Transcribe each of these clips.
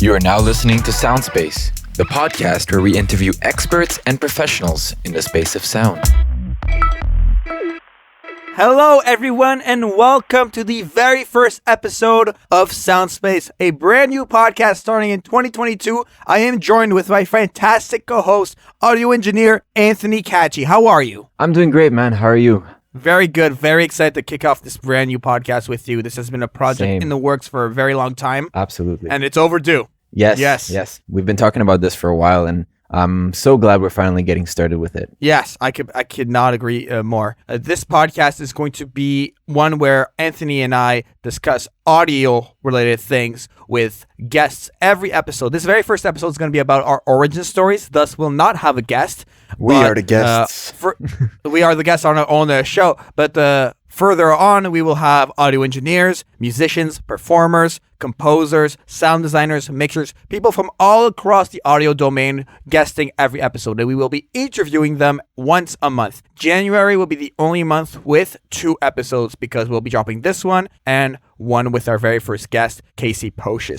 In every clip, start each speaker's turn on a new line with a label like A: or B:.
A: You are now listening to Soundspace, the podcast where we interview experts and professionals in the space of sound.
B: Hello, everyone, and welcome to the very first episode of Soundspace, a brand new podcast starting in 2022. I am joined with my fantastic co-host, audio engineer Anthony Caci. How are you?
C: I'm doing great, man. How are you?
B: Very good. Very excited to kick off this brand new podcast with you. This has been a project
C: Same.
B: in the works for a very long time.
C: Absolutely.
B: And it's overdue.
C: Yes. We've been talking about this for a while, and I'm so glad we're finally getting started with it.
B: Yes, I could not agree more. This podcast is going to be one where Anthony and I discuss audio-related things with guests every episode. This very first episode is going to be about our origin stories, thus we'll not have a guest.
A: We are the guests.
B: We are the guests on the show, but further on, we will have audio engineers, musicians, performers, composers, sound designers, mixers, people from all across the audio domain guesting every episode, and we will be interviewing them once a month. January will be the only month with 2 episodes because we'll be dropping this one and one with our very first guest, Caci,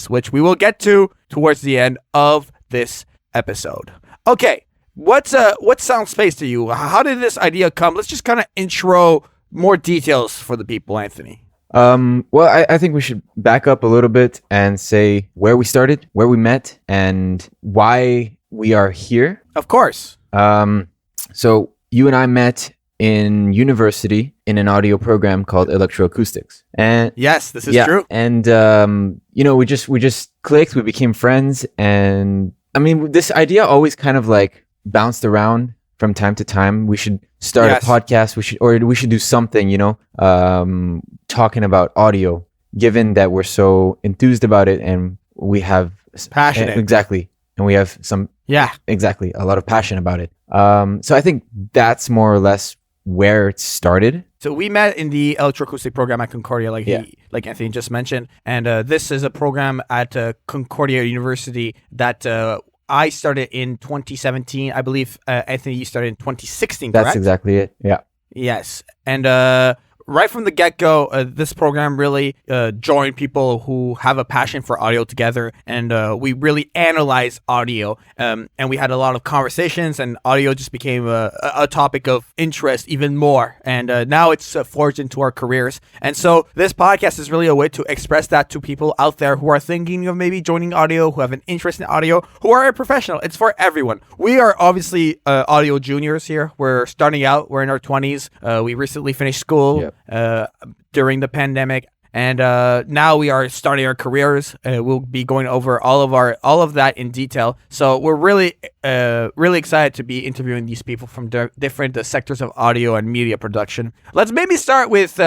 B: which we will get to towards the end of this episode. Okay, what's Soundspace to you? How did this idea come? Let's just kind of intro more details for the people, Anthony.
C: Well, I think we should back up a little bit and say where we started, where we met, and why we are here.
B: Of course.
C: So you and I met in university in an audio program called electroacoustics. And
B: yes, this is true.
C: And we just clicked, we became friends, and I mean, this idea always kind of like bounced around from time to time. We should start a podcast. We should do something, talking about audio, given that we're so enthused about it and we have
B: passionate.
C: Exactly. And we have a lot of passion about it. So I think that's more or less where it started.
B: So we met in the electroacoustic program at Concordia, like Anthony just mentioned. And this is a program at Concordia University that I started in 2017. I believe, Anthony, you started in 2016, correct?
C: That's exactly it. Yeah.
B: Yes. And right from the get-go, this program really joined people who have a passion for audio together, and we really analyze audio, and we had a lot of conversations, and audio just became a topic of interest even more, and now it's forged into our careers. And so this podcast is really a way to express that to people out there who are thinking of maybe joining audio, who have an interest in audio, who are a professional. It's for everyone. We are obviously audio juniors here. We're starting out. We're in our 20s. We recently finished school.
C: Yep.
B: During the pandemic, and now we are starting our careers. We'll be going over all of that in detail. So we're really excited to be interviewing these people from different sectors of audio and media production. Let's maybe start with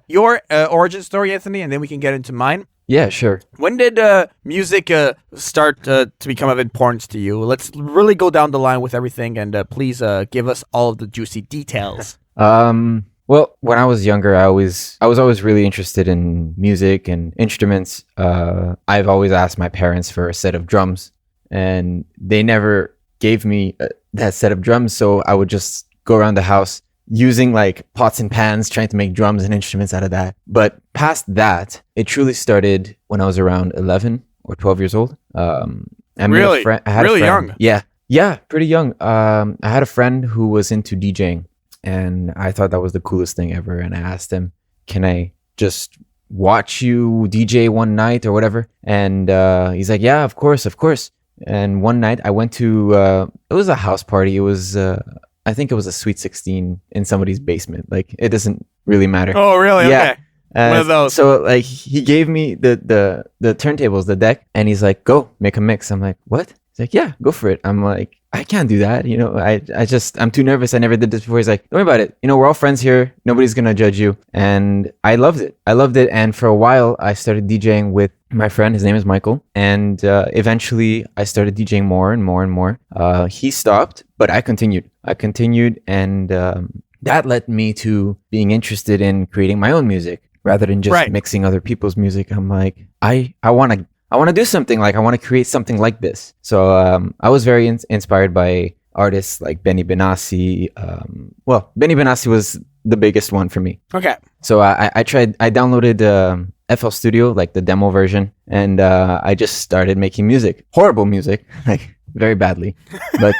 B: your origin story, Anthony, and then we can get into mine.
C: Yeah, sure.
B: When did music start to become of importance to you? Let's really go down the line with everything, and please give us all of the juicy details.
C: Well, when I was younger, I was always really interested in music and instruments. I've always asked my parents for a set of drums, and they never gave me that set of drums. So I would just go around the house using like pots and pans, trying to make drums and instruments out of that. But past that, it truly started when I was around 11 or 12 years old.
B: Really? Really young?
C: Yeah, pretty young. I had a friend who was into DJing. And I thought that was the coolest thing ever. And I asked him, can I just watch you DJ one night or whatever? And he's like, yeah, of course. And one night I went to, it was a house party. It was, I think it was a Sweet 16 in somebody's basement. Like, it doesn't really matter.
B: Oh, really?
C: Yeah.
B: Okay. One of those.
C: So like he gave me the turntables, the deck, and he's like, go make a mix. I'm like, what? He's like, yeah, go for it. I'm like, I can't do that. I'm too nervous. I never did this before. He's like, don't worry about it. We're all friends here. Nobody's going to judge you. And I loved it. And for a while, I started DJing with my friend. His name is Michael. And eventually, I started DJing more and more and more. He stopped, but I continued. And that led me to being interested in creating my own music rather than just mixing other people's music. I'm like, I want to do something, like I want to create something like this. So I was very inspired by artists like Benny Benassi. Well, Benny Benassi was the biggest one for me.
B: Okay.
C: So I downloaded FL Studio, like the demo version, and I just started making music. Horrible music, like very badly. But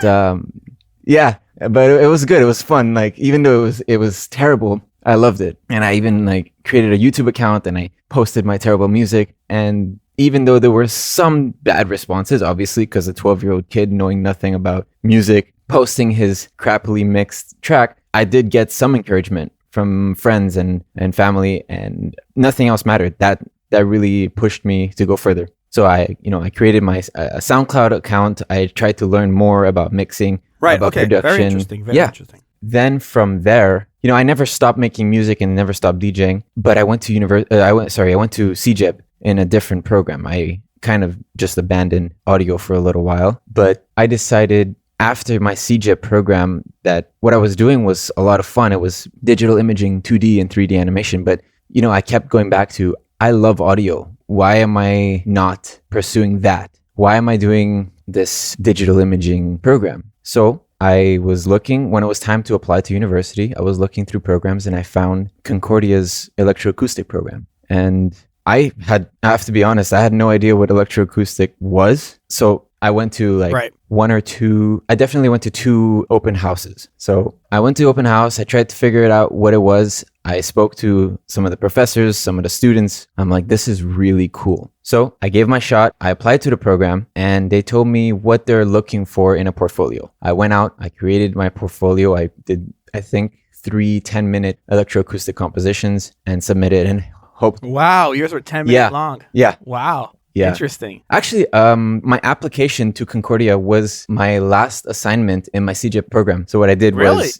C: yeah, but it was good. It was fun. Like even though it was terrible, I loved it. And I even like created a YouTube account and I posted my terrible music. And even though there were some bad responses, obviously, because a 12-year-old kid knowing nothing about music, posting his crappily mixed track, I did get some encouragement from friends and family, and nothing else mattered. That really pushed me to go further. So I created my a SoundCloud account. I tried to learn more about mixing, about production.
B: Very interesting. Very interesting.
C: Then from there, I never stopped making music and never stopped DJing. But I went to I went to CJEB in a different program. I kind of just abandoned audio for a little while, but I decided after my CJEB program that what I was doing was a lot of fun. It was digital imaging, 2D and 3D animation. But, I kept going back to, I love audio. Why am I not pursuing that? Why am I doing this digital imaging program? So I was looking, when it was time to apply to university, I was looking through programs and I found Concordia's electroacoustic program. And I have to be honest, I had no idea what electroacoustic was. So I went to I definitely went to 2 open houses. So I went to open house. I tried to figure it out what it was. I spoke to some of the professors, some of the students. I'm like, this is really cool. So I gave my shot. I applied to the program and they told me what they're looking for in a portfolio. I went out, I created my portfolio. I did, I think, 3 10-minute electroacoustic compositions and submitted and hoped.
B: Wow, yours were 10 minutes long.
C: Yeah.
B: Wow.
C: Yeah.
B: Interesting.
C: Actually, my application to Concordia was my last assignment in my CJEP program. So what I did was,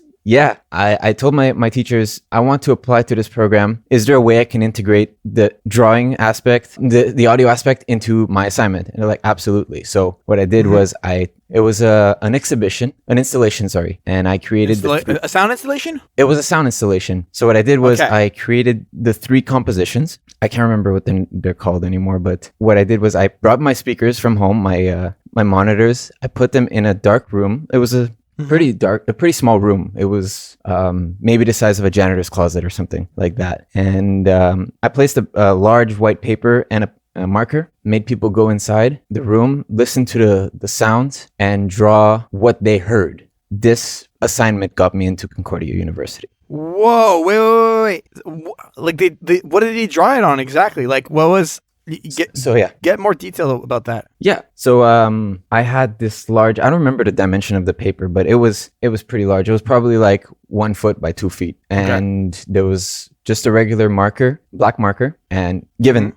C: I told my teachers, I want to apply to this program. Is there a way I can integrate the drawing aspect, the audio aspect into my assignment? And they're like, absolutely. So what I did was it was an installation, and I created
B: a sound installation?
C: It was a sound installation. So what I did was I created the 3 compositions. I can't remember what they're called anymore, but what I did was I brought my speakers from home, my monitors. I put them in a dark room. It was a pretty small room. It was maybe the size of a janitor's closet or something like that. And I placed a large white paper and a marker, made people go inside the room, listen to the sounds, and draw what they heard. This assignment got me into Concordia University.
B: Whoa, wait. Like, what did he draw it on exactly? Like, what was... Get more detail about that.
C: Yeah. So I had this large, I don't remember the dimension of the paper, but it was pretty large. It was probably like 1 foot by 2 feet. And there was just a regular marker, black marker. And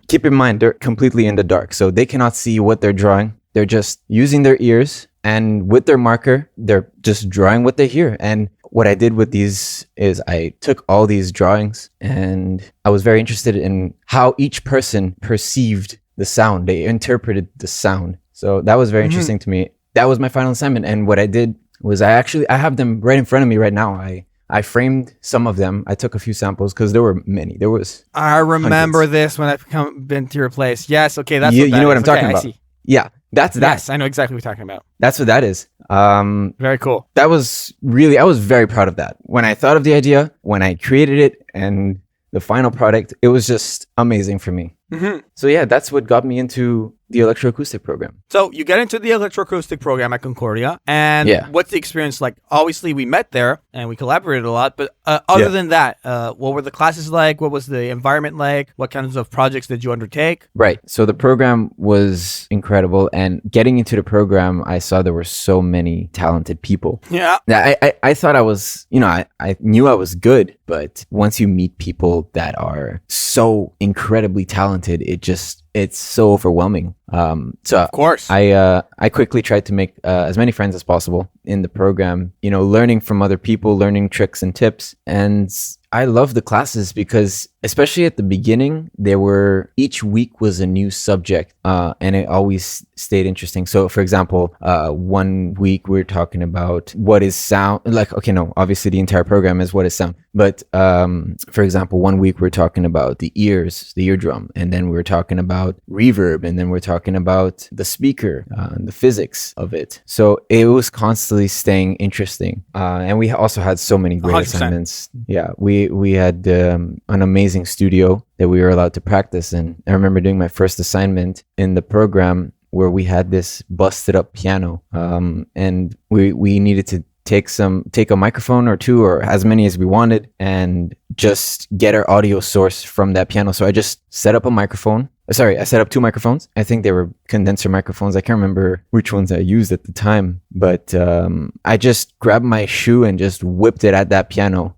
C: keep in mind, they're completely in the dark. So they cannot see what they're drawing. They're just using their ears. And with their marker, they're just drawing what they hear. And what I did with these is I took all these drawings and I was very interested in how each person perceived the sound. They interpreted the sound. So that was very interesting to me. That was my final assignment. And what I did was I have them right in front of me right now. I framed some of them. I took a few samples because there were many. There was
B: I remember hundreds. This when I've been to your place. Yes. Okay. That's
C: you know what I'm talking about. I see. Yeah. That's that.
B: Yes, I know exactly what you're talking about.
C: That's what that is.
B: Very cool.
C: That was I was very proud of that. When I thought of the idea, when I created it, and the final product, it was just amazing for me. So yeah, that's what got me into the electroacoustic program.
B: So you get into the electroacoustic program at Concordia, and what's the experience like? Obviously, we met there and we collaborated a lot, but other than that, what were the classes like? What was the environment like? What kinds of projects did you undertake?
C: Right. So the program was incredible, and getting into the program, I saw there were so many talented people.
B: Yeah.
C: I thought I was, I knew I was good, but once you meet people that are so incredibly talented, it's so overwhelming. So
B: of course,
C: I quickly tried to make as many friends as possible in the program, learning from other people, learning tricks and tips. And I love the classes because, especially at the beginning, each week was a new subject, and it always stayed interesting. So, for example, 1 week we're talking about what is sound. Like, okay, no, obviously the entire program is what is sound. But for example, 1 week we're talking about the eardrum, and then we're talking about about reverb, and then we're talking about the speaker and the physics of it. So it was constantly staying interesting. And we also had so many great
B: 100%.
C: assignments. Yeah, we had an amazing studio that we were allowed to practice in. I remember doing my first assignment in the program where we had this busted up piano, and we needed to take a microphone or two, or as many as we wanted, and just get our audio source from that piano. So I just set up a microphone. I set up 2 microphones. I think they were condenser microphones. I can't remember which ones I used at the time, but I just grabbed my shoe and just whipped it at that piano.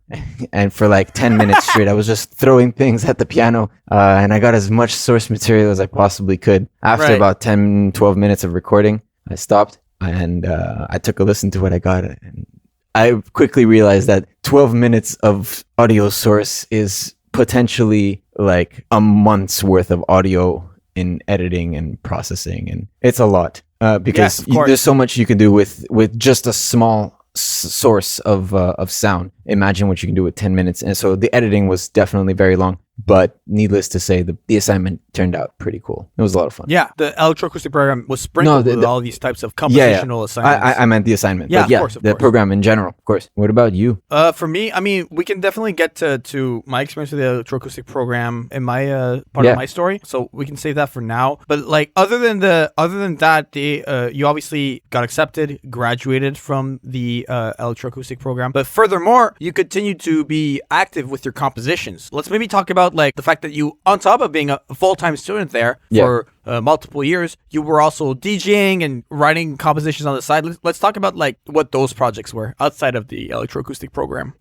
C: And for like 10 minutes straight, I was just throwing things at the piano, and I got as much source material as I possibly could. After about 10, 12 minutes of recording, I stopped and I took a listen to what I got. And I quickly realized that 12 minutes of audio source is potentially like a month's worth of audio in editing and processing, and it's a lot because there's so much you can do with just a small source of sound. Imagine what you can do with 10 minutes. And so the editing was definitely very long, but needless to say, the assignment turned out pretty cool. It was a lot of fun.
B: Yeah, the electroacoustic program was sprinkled with all these types of compositional assignments.
C: I meant the assignment.
B: Yeah,
C: but
B: of course.
C: The program in general, of course. What about you?
B: For me, I mean, we can definitely get to my experience with the electroacoustic program in my part of my story. So we can save that for now. But like, other than that, you obviously got accepted, graduated from the electroacoustic program. But furthermore, you continue to be active with your compositions. Let's maybe talk about like the fact that you, on top of being a full-time student there for multiple years, you were also DJing and writing compositions on the side. Let's talk about like what those projects were outside of the electroacoustic program.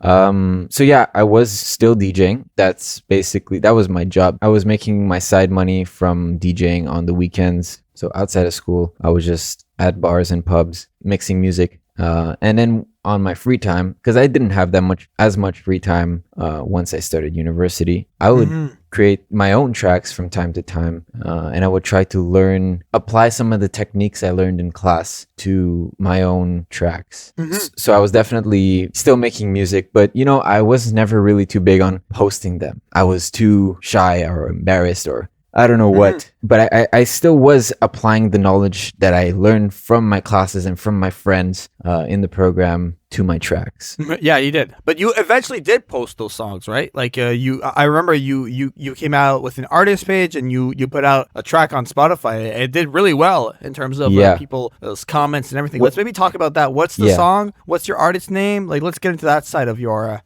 C: So yeah, I was still DJing. That was my job. I was making my side money from DJing on the weekends. So outside of school, I was just at bars and pubs mixing music. And then on my free time, because I didn't have as much free time once I started university, I would create my own tracks from time to time, and I would try to apply some of the techniques I learned in class to my own tracks. So I was definitely still making music, but I was never really too big on posting them. I was too shy or embarrassed, or I don't know what, but I still was applying the knowledge that I learned from my classes and from my friends in the program to my tracks.
B: Yeah, you did. But you eventually did post those songs, right? Like I remember you came out with an artist page and you put out a track on Spotify. It did really well in terms of people's comments and everything. Let's maybe talk about that. What's the song? What's your artist name? Like, let's get into that side of your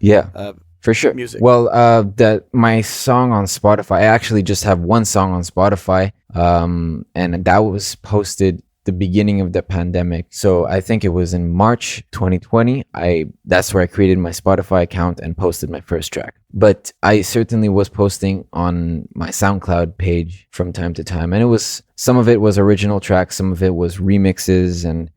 C: for sure.
B: Music.
C: Well, my song on Spotify, I actually just have one song on Spotify, and that was posted the beginning of the pandemic. So I think it was in March 2020. That's where I created my Spotify account and posted my first track. But I certainly was posting on my SoundCloud page from time to time, and some of it was original tracks, some of it was remixes, and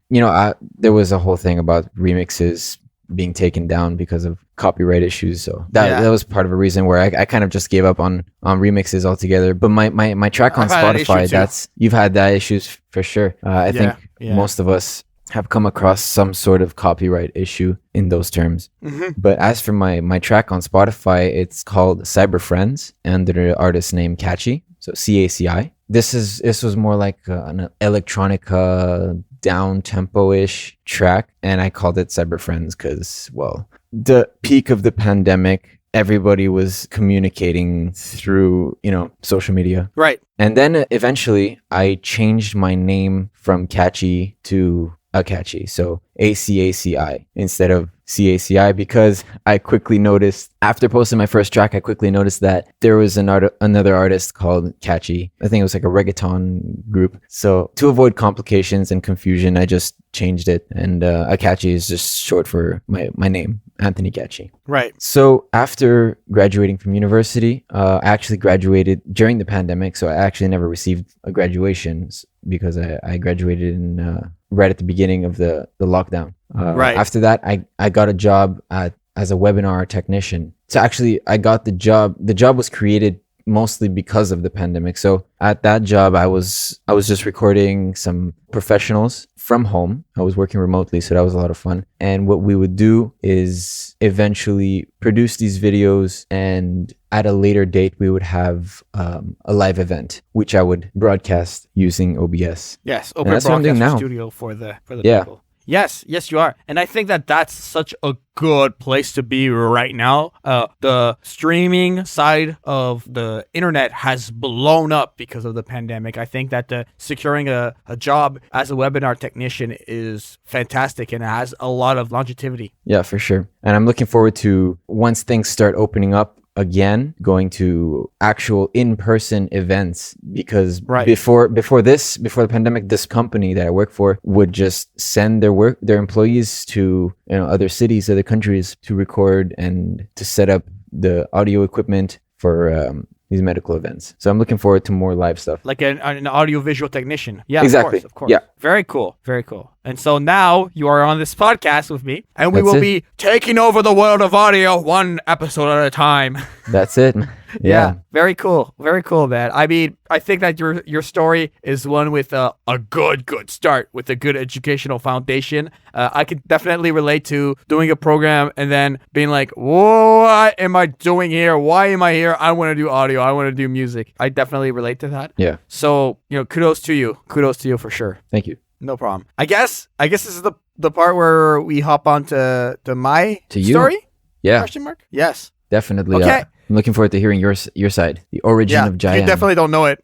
C: there was a whole thing about remixes being taken down because of copyright issues. So that was part of a reason where I kind of just gave up on remixes altogether. But my track on Spotify, you've had that issues for sure. I think most of us have come across some sort of copyright issue in those terms. But as for my track on Spotify, it's called Cyber Friends under the artist name Caci. So CACI. This was more like an electronica down tempo-ish track, and I called it Cyber Friends because, well, the peak of the pandemic, everybody was communicating through social media,
B: right?
C: And then eventually I changed my name from Caci to Caci, so ACACI instead of CACI, because I quickly noticed, after posting my first track, that there was another artist called Caci. I think it was like a reggaeton group. So to avoid complications and confusion, I just changed it, and Caci is just short for my name, Anthony Caci.
B: Right.
C: So after graduating from university, I actually graduated during the pandemic, so I actually never received a graduation because I graduated in right at the beginning of the lockdown.
B: Right.
C: After that, I got a job as a webinar technician. So actually, I got the job. The job was created mostly because of the pandemic. So at that job, I was just recording some professionals from home. I was working remotely, so that was a lot of fun. And what we would do is eventually produce these videos, and at a later date, we would have a live event, which I would broadcast using OBS.
B: Yes,
C: And
B: open
C: that's what I'm doing
B: broadcast
C: now.
B: studio for the
C: Yeah.
B: people. Yes, you are. And I think that that's such a good place to be right now. The streaming side of the internet has blown up because of the pandemic. I think that securing a job as a webinar technician is fantastic and it has a lot of longevity.
C: Yeah, for sure. And I'm looking forward to, once things start opening up again, going to actual in-person events, because before the pandemic, this company that I work for would just send their employees to other cities, other countries to record and to set up the audio equipment for these medical events. So I'm looking forward to more live stuff.
B: Like an audiovisual technician. Yeah,
C: exactly.
B: Of course.
C: Yeah.
B: Very cool. Very cool. And so now you are on this podcast with me, and we
C: That's
B: will
C: it.
B: be taking over the world of audio one episode at a time.
C: That's it. Yeah.
B: Very cool. Very cool, man. I mean, I think that your story is one with a good start, with a good educational foundation. I can definitely relate to doing a program and then being like, what am I doing here? Why am I here? I want to do audio. I want to do music. I definitely relate to that.
C: Yeah.
B: So, kudos to you. Kudos to you for sure.
C: Thank you.
B: No problem. I guess this is the part where we hop on to my
C: To you?
B: story?
C: Yeah.
B: Question mark? Yes.
C: Definitely.
B: Okay.
C: I'm looking forward to hearing your side, the origin of Jaian.
B: You definitely don't know it.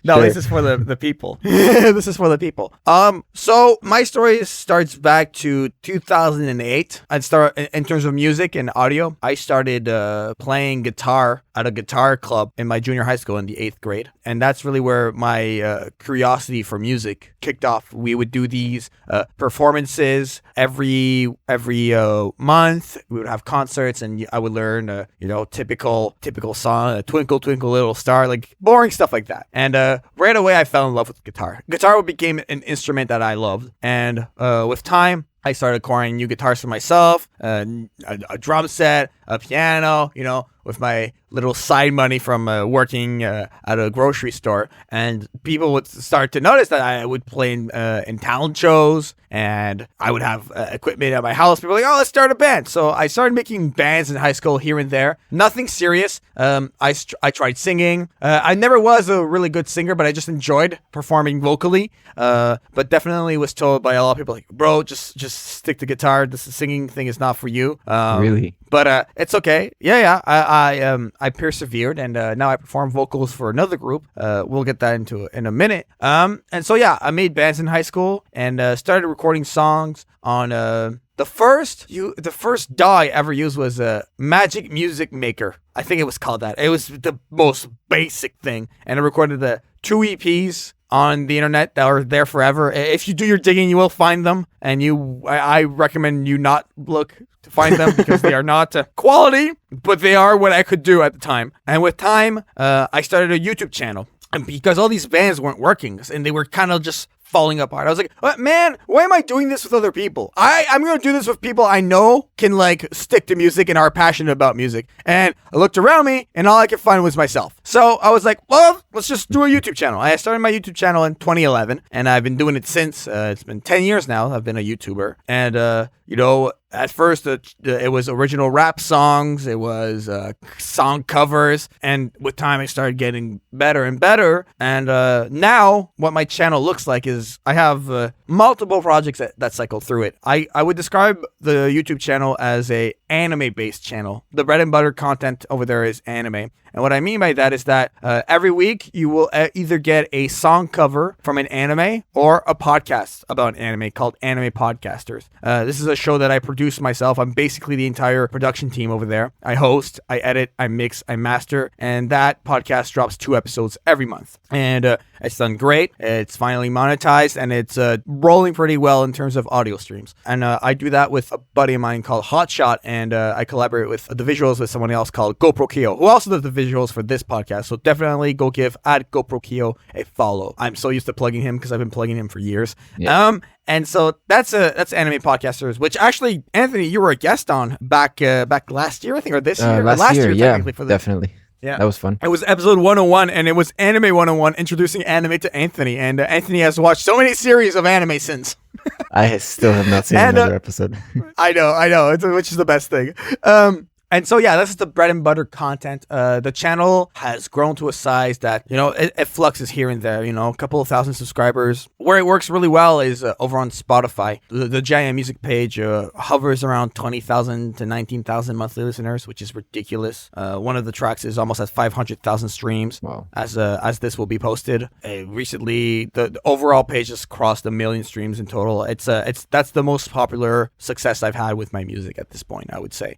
B: No,
C: Sure.
B: this is for the people. This is for the people. So my story starts back to 2008. I'd start in terms of music and audio. I started playing guitar at a guitar club in my junior high school in the 8th grade, and that's really where my curiosity for music kicked off. We would do these performances every month. We would have concerts, and I would learn typical song, Twinkle Twinkle Little Star, like boring stuff like that. And right away I fell in love with guitar. Guitar became an instrument that I loved, and with time I started acquiring new guitars for myself, a drum set, a piano, with my little side money from working at a grocery store. And people would start to notice that I would play in talent shows, and I would have equipment at my house. People were like, oh, let's start a band. So I started making bands in high school here and there. Nothing serious. I tried singing. I never was a really good singer, but I just enjoyed performing vocally. But definitely was told by a lot of people, like, bro, just stick to guitar. This singing thing is not for you.
C: Really?
B: But it's okay. Yeah. I persevered, and now I perform vocals for another group. We'll get that into in a minute. And so yeah, I made bands in high school and started recording songs on the first DAW I ever used was a Magic Music Maker. I think it was called that. It was the most basic thing, and I recorded the 2 EPs on the internet that are there forever. If you do your digging, you will find them, and I recommend you not look to find them because they are not quality, but they are what I could do at the time. And with time, I started a YouTube channel, and because all these bands weren't working and they were kind of just falling apart, I was like, man, why am I doing this with other people? I'm going to do this with people I know can stick to music and are passionate about music. And I looked around me and all I could find was myself. So I was like, well, let's just do a YouTube channel. I started my YouTube channel in 2011, and I've been doing it since. It's been 10 years now. I've been a YouTuber. And, at first it was original rap songs. It was song covers. And with time, I started getting better and better. And now what my channel looks like is I have multiple projects that cycle through it. I would describe the YouTube channel as a anime-based channel. The bread and butter content over there is anime. And what I mean by that is that every week you will either get a song cover from an anime or a podcast about an anime called Anime Podcasters. This is a show that I produce myself. I'm basically the entire production team over there. I host, I edit, I mix, I master, and that podcast drops 2 episodes every month. And it's done great. It's finally monetized, and it's rolling pretty well in terms of audio streams. And I do that with a buddy of mine called Hotshot, and I collaborate with the visuals with someone else called GoPro Keo, who also does the visuals for this podcast. So definitely go give at GoPro Keo a follow. I'm so used to plugging him because I've been plugging him for years. Yeah. And so that's Anime Podcasters, which actually, Anthony, you were a guest on back last year, I think, or this year.
C: Last year, yeah,
B: for
C: definitely.
B: Yeah,
C: that was fun.
B: It was episode 101, and it was Anime 101, introducing anime to Anthony. And Anthony has watched so many series of anime since.
C: I still have not seen another episode.
B: I know, which is the best thing. And so, yeah, this is the bread and butter content. The channel has grown to a size that, it fluxes here and there, a couple of thousand subscribers. Where it works really well is over on Spotify. The JaianMusic page hovers around 20,000 to 19,000 monthly listeners, which is ridiculous. One of the tracks is almost at 500,000 streams.
C: Wow.
B: As this will be posted. Recently, the overall page has crossed 1 million streams in total. That's the most popular success I've had with my music at this point, I would say.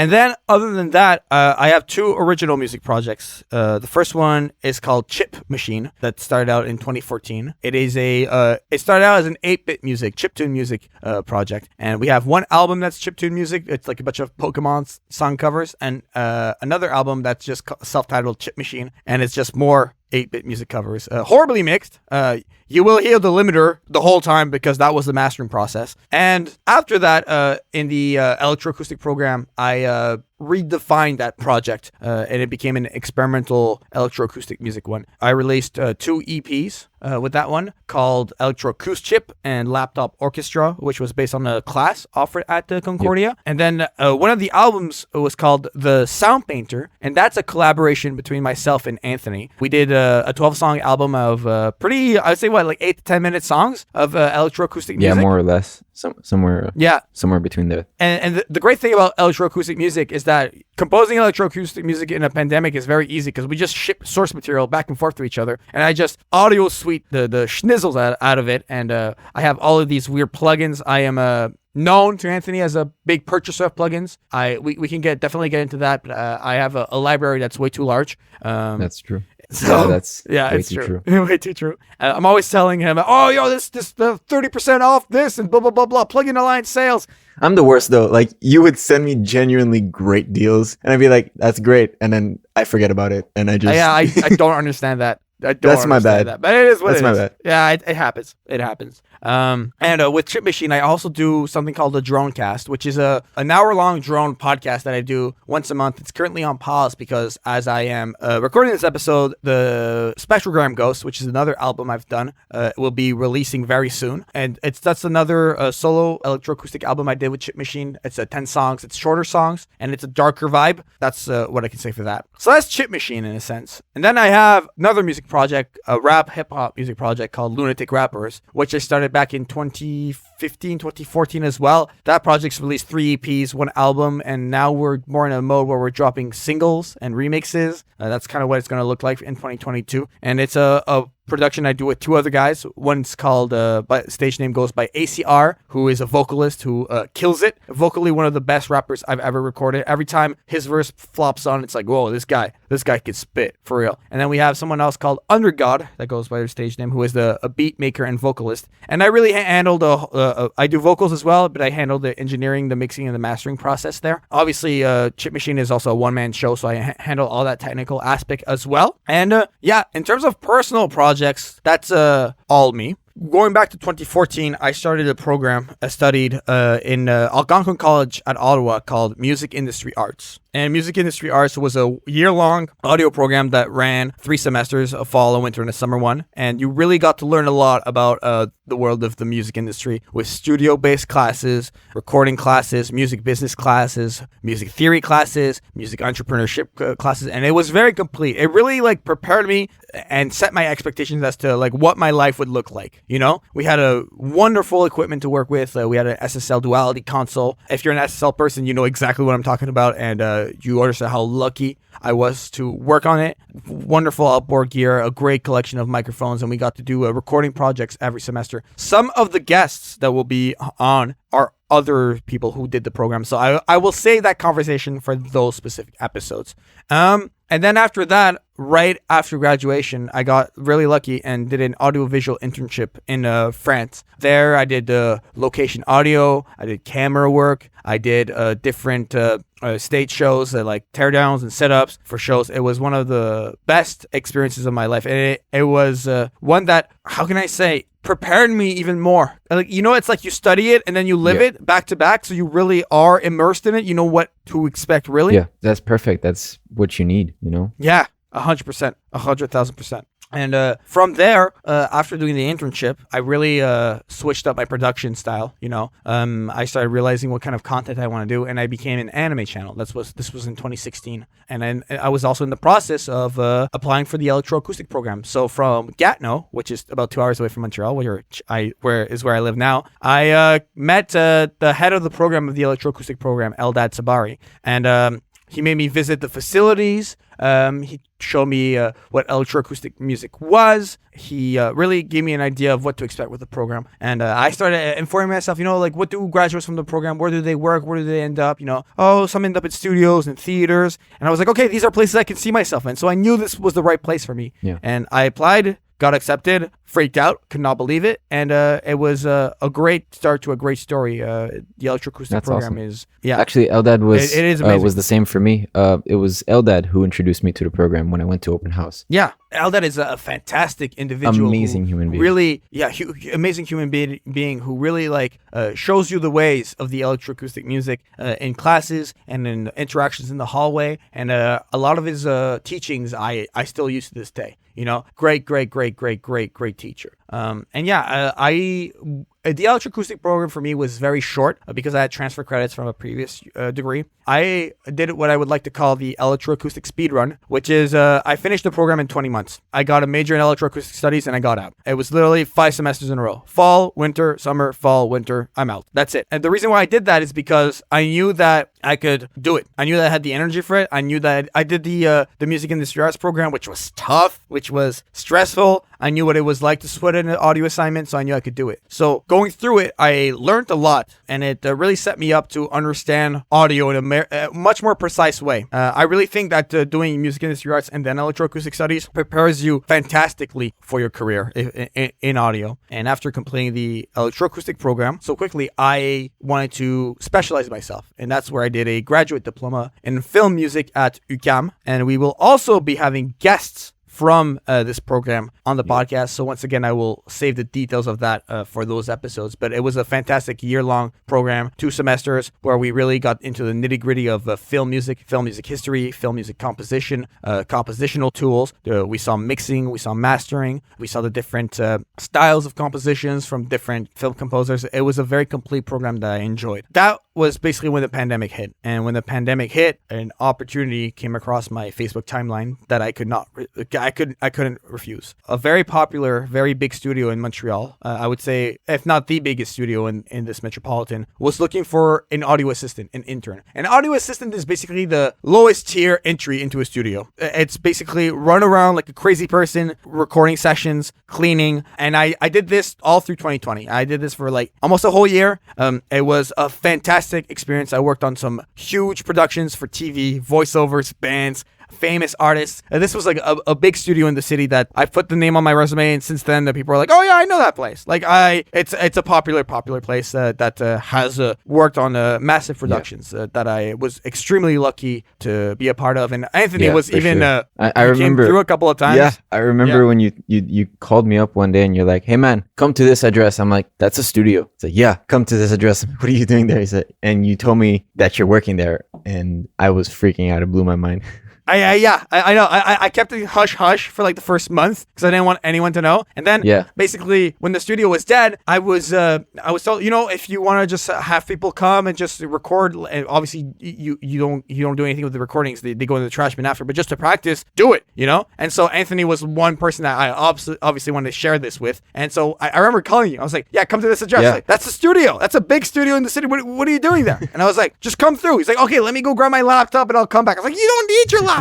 B: And then, other than that, I have 2 original music projects. The first one is called Chip Machine, that started out in 2014. It started out as an 8-bit music, chiptune music project. And we have one album that's chiptune music. It's like a bunch of Pokemon song covers. And another album that's just self-titled Chip Machine. And it's just more 8-bit music covers. Horribly mixed. You will hear the limiter the whole time because that was the mastering process. And after that, in the electroacoustic program, I redefined that project and it became an experimental electroacoustic music one. I released 2 EPs with that one called Electroacoustic and Laptop Orchestra, which was based on a class offered at the Concordia. Yep. And then one of the albums was called The Sound Painter, and that's a collaboration between myself and Anthony. We did a 12-song album of I'd say like 8 to 10 minute songs of electroacoustic music.
C: Yeah, more or less. Somewhere between there.
B: And the great thing about electroacoustic music is that composing electroacoustic music in a pandemic is very easy because we just ship source material back and forth to each other, and I just audio suite the schnizzles out of it, and I have all of these weird plugins. I am known to Anthony as a big purchaser of plugins. We can definitely get into that, but I have a library that's way too large.
C: That's true.
B: So,
C: that's way
B: it's
C: too
B: true. Way too true. I'm always telling him, this the 30% off this and blah, blah, blah, blah, plugin alliance sales.
C: I'm the worst though. Like, you would send me genuinely great deals and I'd be like, that's great. And then I forget about it. And I just...
B: I don't understand that.
C: That's my bad.
B: That, but it is what
C: That's
B: it is.
C: my bad.
B: Yeah, it happens. It happens. And with Chip Machine, I also do something called the Drone Cast, which is an hour-long drone podcast that I do once a month. It's currently on pause because as I am recording this episode, the Spectrogram Ghost, which is another album I've done, will be releasing very soon. And that's another solo electroacoustic album I did with Chip Machine. It's 10 songs. It's shorter songs, and it's a darker vibe. That's what I can say for that. So that's Chip Machine in a sense. And then I have another music project, a rap hip-hop music project called Lunatic Rappers, which I started back in 2015, 2014 as well. That project's released 3 EPs, 1 album, and now we're more in a mode where we're dropping singles and remixes. That's kind of what it's going to look like in 2022. And it's a production I do with 2 other guys. One's called, stage name goes by ACR, who is a vocalist who kills it. Vocally, one of the best rappers I've ever recorded. Every time his verse flops on, it's like, whoa, this guy can spit, for real. And then we have someone else called Undergod, that goes by their stage name, who is a beat maker and vocalist. And I really handled, I do vocals as well, but I handle the engineering, the mixing, and the mastering process there. Obviously, Chip Machine is also a one-man show, so I handle all that technical aspect as well. And in terms of personal projects, that's all me. Going back to 2014, I started a program I studied in Algonquin College at Ottawa called Music Industry Arts. And Music Industry Arts was a year-long audio program that ran 3 semesters, a fall, a winter, and a summer one. And you really got to learn a lot about the world of the music industry with studio-based classes, recording classes, music business classes, music theory classes, music entrepreneurship classes. And it was very complete. It really prepared me and set my expectations as to what my life would look like. We had a wonderful equipment to work with. We had an SSL duality console. If you're an SSL person, you know exactly what I'm talking about. And you understand how lucky I was to work on it. Wonderful outboard gear, a great collection of microphones, and we got to do recording projects every semester. Some of the guests that will be on are other people who did the program. So I will save that conversation for those specific episodes. And then after that, right after graduation, I got really lucky and did an audiovisual internship in France. There, I did location audio, I did camera work, I did different stage shows, like teardowns and setups for shows. It was one of the best experiences of my life. And it was one that, how can I say, prepared me even more. Like, you know, it's like you study it and then you live it back to back. So you really are immersed in it. You know what to expect, really.
C: Yeah, that's perfect. That's what you need, you know?
B: Yeah, 100%, 100,000%. And from there, after doing the internship, I really switched up my production style. You know, I started realizing what kind of content I want to do, and I became an anime channel. This was in 2016, and then I was also in the process of applying for the electroacoustic program. So from Gatineau, which is about 2 hours away from Montreal, where I live now, I met the head of the program of the electroacoustic program, Eldad Sabari, and he made me visit the facilities. He showed me what electroacoustic music was. He really gave me an idea of what to expect with the program. And I started informing myself, you know, like, what do graduates from the program, where do they work, where do they end up, you know? Oh, some end up in studios and theaters. And I was like, okay, these are places I can see myself in. So I knew this was the right place for me.
C: Yeah.
B: And I applied, got accepted, freaked out, could not believe it. And it was a great start to a great story. The electroacoustic program is,
C: Actually, Eldad was,
B: it is amazing.
C: Was the same for me. It was Eldad who introduced me to the program when I went to open house.
B: Yeah. Eldad is a fantastic individual.
C: Amazing human being.
B: Really, amazing human being who really shows you the ways of the electroacoustic music in classes and in interactions in the hallway. And a lot of his teachings I still use to this day. You know, great teacher. The electroacoustic program for me was very short because I had transfer credits from a previous degree. I did what I would like to call the electroacoustic speed run, which is I finished the program in 20 months. I got a major in electroacoustic studies and I got out. It was literally 5 semesters in a row. Fall, winter, summer, fall, winter, I'm out. That's it. And the reason why I did that is because I knew that I could do it. I knew that I had the energy for it. I knew that I did the music industry arts program, which was tough, which was stressful. I knew what it was like to sweat in an audio assignment, so I knew I could do it. So going through it, I learned a lot, and it really set me up to understand audio in a much more precise way. I really think that doing music industry arts and then electroacoustic studies prepares you fantastically for your career in audio. And after completing the electroacoustic program so quickly, I wanted to specialize myself, and that's where I did a graduate diploma in film music at UQAM, and we will also be having guests from this program on the podcast. So once again, I will save the details of that for those episodes. But it was a fantastic year-long program, 2 semesters, where we really got into the nitty-gritty of film music history, film music composition, compositional tools. We saw mixing, we saw mastering, we saw the different styles of compositions from different film composers. It was a very complete program that I enjoyed. That was basically when the pandemic hit. And when the pandemic hit, an opportunity came across my Facebook timeline that I couldn't refuse. A very popular, very big studio in Montreal, I would say, if not the biggest studio in this metropolitan, was looking for an audio assistant, an intern. An audio assistant is basically the lowest tier entry into a studio. It's basically run around like a crazy person, recording sessions, cleaning. And I did this all through 2020. I did this for like almost a whole year. It was a fantastic experience. I worked on some huge productions for TV, voiceovers, bands, famous artists. This was like a big studio in the city that I put the name on my resume, and since then the people are like, oh yeah, I know that place. Like it's a popular place that has worked on massive productions that I was extremely lucky to be a part of. And Anthony was even
C: sure. I remember
B: came through a couple of times.
C: Yeah, I remember when you called me up one day and you're like, hey man, come to this address. I'm like, that's a studio. It's like, yeah, come to this address. What are you doing there? He said, and you told me that you're working there, and I was freaking out. It blew my mind.
B: I know. I kept it hush for like the first month because I didn't want anyone to know. And then basically when the studio was dead, I was told, you know, if you want to just have people come and just record, and obviously you don't do anything with the recordings. They go in the trash bin after, but just to practice, do it, you know? And so Anthony was one person that I obviously wanted to share this with. And so I remember calling you. I was like, yeah, come to this address. Like, that's a studio. That's a big studio in the city. What are you doing there? And I was like, just come through. He's like, okay, let me go grab my laptop and I'll come back. I was like, you don't need your laptop.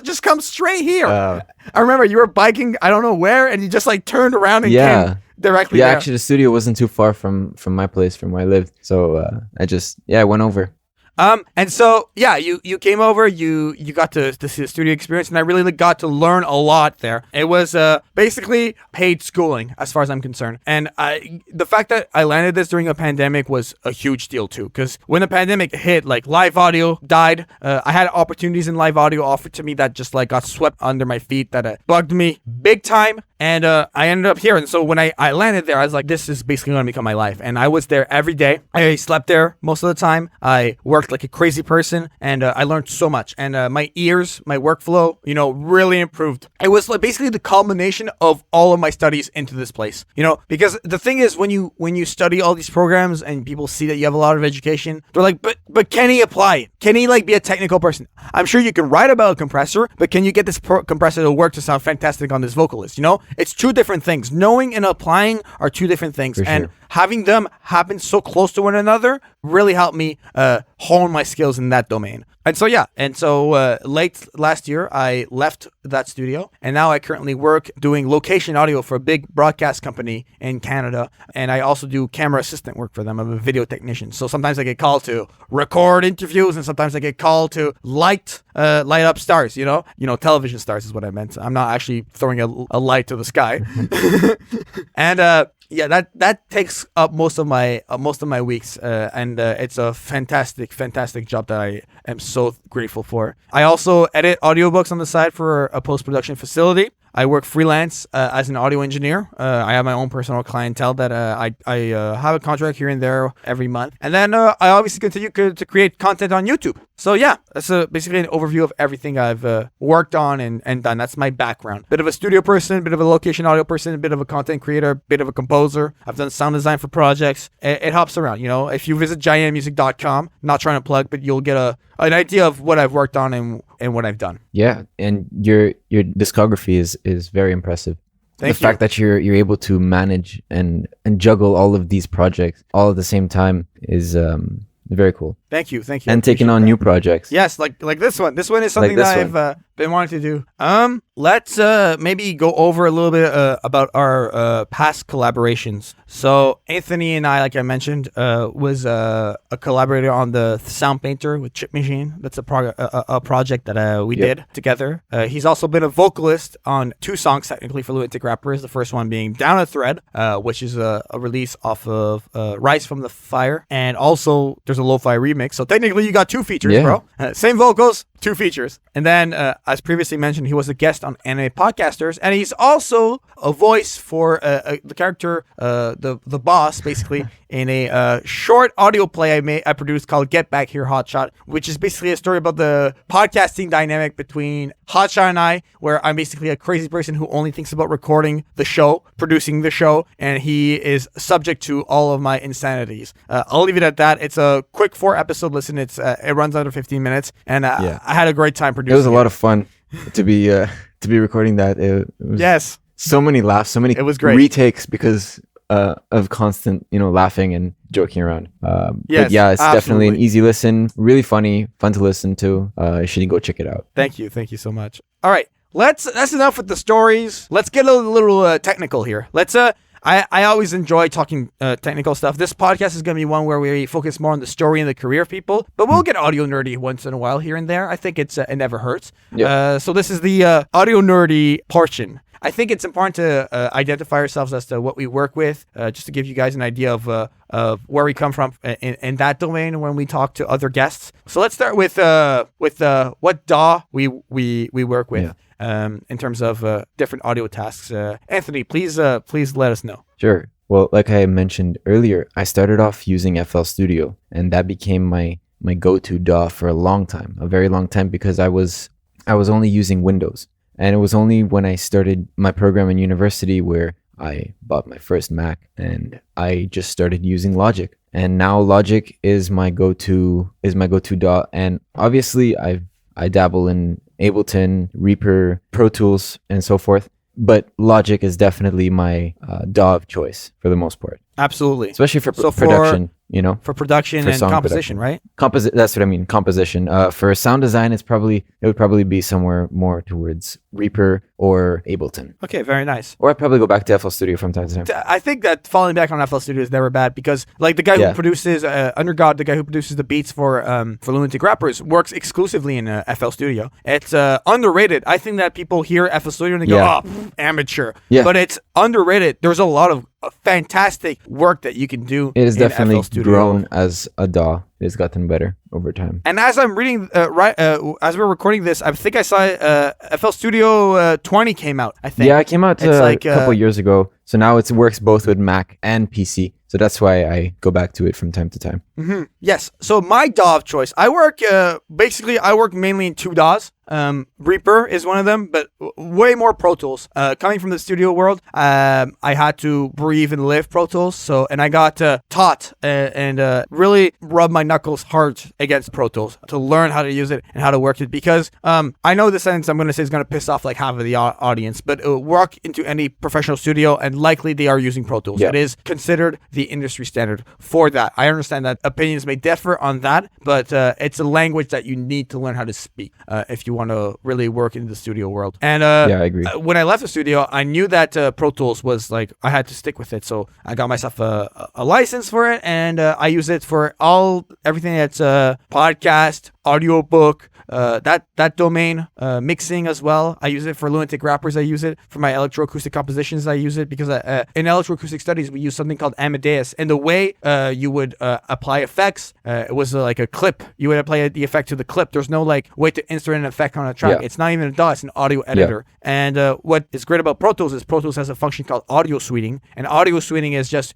B: Just come straight here. I remember you were biking, I don't know where, and you just like turned around and came. directly
C: Yeah,
B: there.
C: actually, the studio wasn't too far from my place, from where I lived. So I went over.
B: And so yeah, you came over, you got to see the studio experience, and I really got to learn a lot there. It was basically paid schooling as far as I'm concerned, and the fact that I landed this during a pandemic was a huge deal too, because when the pandemic hit, like live audio died. I had opportunities in live audio offered to me that just like got swept under my feet, that bugged me big time. And I ended up here. And so when I landed there, I was like, this is basically going to become my life. And I was there every day. I slept there most of the time. I worked like a crazy person. And I learned so much. And my ears, my workflow, really improved. It was like basically the culmination of all of my studies into this place. Because the thing is, when you study all these programs and people see that you have a lot of education, they're like, but can he apply it? Can he like be a technical person? I'm sure you can write about a compressor, but can you get this compressor to work to sound fantastic on this vocalist? It's two different things. Knowing and applying are two different things.
C: For
B: and
C: sure.
B: having them happen so close to one another really helped me hone my skills in that domain. And so late last year, I left that studio, and now I currently work doing location audio for a big broadcast company in Canada, and I also do camera assistant work for them. I'm a video technician, so sometimes I get called to record interviews, and sometimes I get called to light up stars. Television stars is what I meant. I'm not actually throwing a light to the sky, and that takes up most of my weeks, and it's a fantastic job that I am so grateful for. I also edit audiobooks on the side for a post-production facility. I work freelance as an audio engineer. I have my own personal clientele that I have a contract here and there every month. And then I obviously continue to create content on YouTube. So yeah, that's basically an overview of everything I've worked on and done. That's my background. Bit of a studio person, bit of a location audio person, a bit of a content creator, bit of a composer. I've done sound design for projects. It hops around, If you visit JaianMusic.com, not trying to plug, but you'll get an idea of what I've worked on and what I've done.
C: Yeah, and your discography is very impressive.
B: Thank
C: the
B: you.
C: fact that you're able to manage and juggle all of these projects all at the same time is very cool.
B: Thank you.
C: And taking on new projects.
B: Yes, like this one. This one is something
C: Like
B: that
C: this
B: I've been wanting to do. Let's maybe go over a little bit about our past collaborations. So Anthony and I, like I mentioned, was a collaborator on the Sound Painter with Chip Machine. That's a project that we did together. He's also been a vocalist on 2 songs technically for Lunatic Rappers. The first one being Down a Thread, which is a release off of Rise from the Fire, and also there's a lo-fi remix. So technically you got 2 features, bro. Same vocals, 2 features. And then, as previously mentioned, he was a guest on Anime Podcasters, and he's also a voice for the character, the boss, basically, in a short audio play I produced called Get Back Here, Hotshot, which is basically a story about the podcasting dynamic between Hotshot and I, where I'm basically a crazy person who only thinks about recording the show, producing the show, and he is subject to all of my insanities. I'll leave it at that. It's a quick 4-episode listen. It runs under 15 minutes, and I had a great time producing.
C: It was a lot of fun to be recording that. It was so many laughs, so many
B: it was great.
C: retakes because of constant laughing and joking around.
B: Yes,
C: but yeah, it's definitely an
B: absolutely.
C: easy listen, really funny, fun to listen to. You should go check it out.
B: Thank you so much. All right, that's enough with the stories. Let's get a little technical here. I always enjoy talking technical stuff. This podcast is going to be one where we focus more on the story and the career of people, but we'll get audio nerdy once in a while here and there. I think it never hurts.
C: Yeah.
B: So this is the audio nerdy portion. I think it's important to identify ourselves as to what we work with, just to give you guys an idea of where we come from in that domain when we talk to other guests. So let's start with what DAW we work with.
C: Yeah.
B: In terms of different audio tasks. Anthony, please let us know.
C: Sure. Well, like I mentioned earlier, I started off using FL Studio, and that became my go-to DAW for a very long time, because I was only using Windows. And it was only when I started my program in university where I bought my first Mac and I just started using Logic. And now Logic is my go-to DAW. And obviously I dabble in Ableton, Reaper, Pro Tools, and so forth. But Logic is definitely my DAW of choice for the most part.
B: Absolutely.
C: especially for
B: So for-
C: production. You know,
B: For production
C: For
B: and
C: song
B: composition,
C: production.
B: right?
C: That's what I mean. Composition. For sound design, it would probably be somewhere more towards Reaper or Ableton.
B: Okay, very nice.
C: Or I'd probably go back to FL Studio from time to time.
B: I think that falling back on FL Studio is never bad because, like, the guy
C: Yeah.
B: who produces Undergod, the guy who produces the beats for Lunatic Rappers, works exclusively in FL Studio. It's underrated. I think that people hear FL Studio and they go,
C: Yeah.
B: "Oh, amateur."
C: Yeah.
B: But it's underrated. There's a lot of fantastic work that you can do.
C: It has
B: in
C: definitely
B: FL Studio.
C: grown as a DAW. It has gotten better over time.
B: And as I'm reading, as we're recording this, I think I saw FL Studio 20 came out. I think.
C: Yeah, it came out
B: It's
C: a
B: like,
C: couple years ago. So now it works both with Mac and PC. So that's why I go back to it from time to time.
B: Mm-hmm. Yes. So my DAW of choice, I work mainly in two DAWs. Reaper is one of them, but way more Pro Tools. Coming from the studio world, I had to breathe and live Pro Tools. And I got taught and really rub my knuckles hard against Pro Tools to learn how to use it and how to work it. Because I know the sentence I'm going to say is going to piss off like half of the audience, but walk into any professional studio and likely they are using Pro Tools.
C: Yeah.
B: It is considered the industry standard for that. I understand that opinions may differ on that, but it's a language that you need to learn how to speak if you want to really work in the studio world. And
C: Yeah, I agree.
B: when I left the studio, I knew that Pro Tools was like, I had to stick with it. So I got myself a license for it, and I use it for everything that's podcast, audiobook, that domain, mixing as well. I use it for Lunatic Rappers. I use it for my electroacoustic compositions. I use it because in electroacoustic studies, we use something called Amadeus. And the way you would apply effects, it was like a clip. You would apply the effect to the clip. There's no like way to insert an effect on a track.
C: Yeah.
B: It's not even a DAW. It's an audio editor. And what is great about Pro Tools is Pro Tools has a function called audio suiting. And audio suiting is just